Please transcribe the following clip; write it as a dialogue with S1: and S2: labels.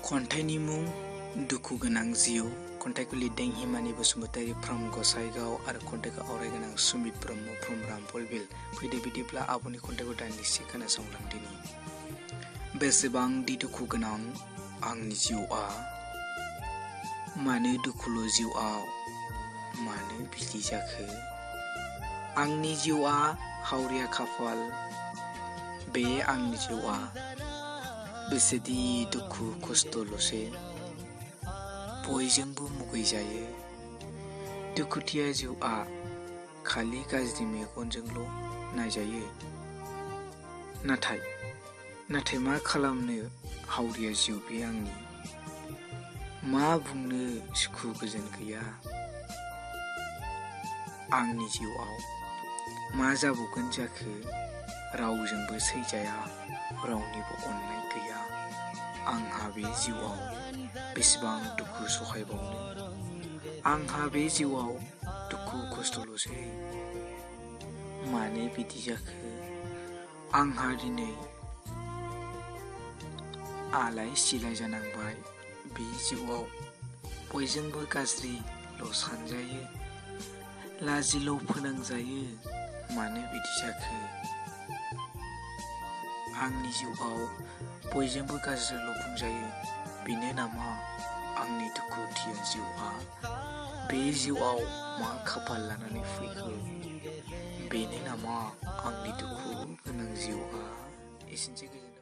S1: खन्थाइनि मुं दुखु गोनां जिउ खन्थाइखौ लिरदों हिमानि बसुमतारी फ्रम गसाइगाव आरो खन्थाइखौ आवरायगोनां सुमित ब्रह्म फ्रम रामफलबिल। फैदो बिदिब्ला आब'नि खन्थाइखौ दान्दिसे खोनासंलांदिनि। बेसेबां दि दुखु गोनां आंनि जिउआ, मानो दुखुल' जिउआव, मानो बिदि जाखो? आंनि जिउआ हावरिया खाफाल, बे आंनि जिउआ बेसेदि दुखु खस्थ'ल'सो, बयजोंबो मुगैजायो। दुखुथिया जिउआ खालि गाज्रि मेगनजोंल' नायजायो। नाथाय मा खालामनो हावरिया जिउ बे आंनि, मा बुंनो सुखु गोजोन गैया। आंनि जिउआव मा जाबावगोन जाखो, रावजोंबो सैजाया, रावनिबो अननाय गैया। आंहा बे जिउआव बेसेबां दुखु सहायबावनो, आंहा बे जिउआव दुखु खस्थ'ल'सै, मानो बिदि जाखो? आंहा दिनै आलाय सिलाय जानांबाय। बे जिउआव बयजोंबो गाज्रिल' सानजायो, लाजिल' फोनांजायो, मानो बिदि जाखो? आंनि जिउआव बयजोंबो गाज्रिल' बुंजायो, बेनो नामा आंनि दुखुथिया जिउआ? बे जिउआव मा खाफाल लानानै फैखो, बेनो नामा आंनि दुखु गोनां जिउआ? एसेनोसै।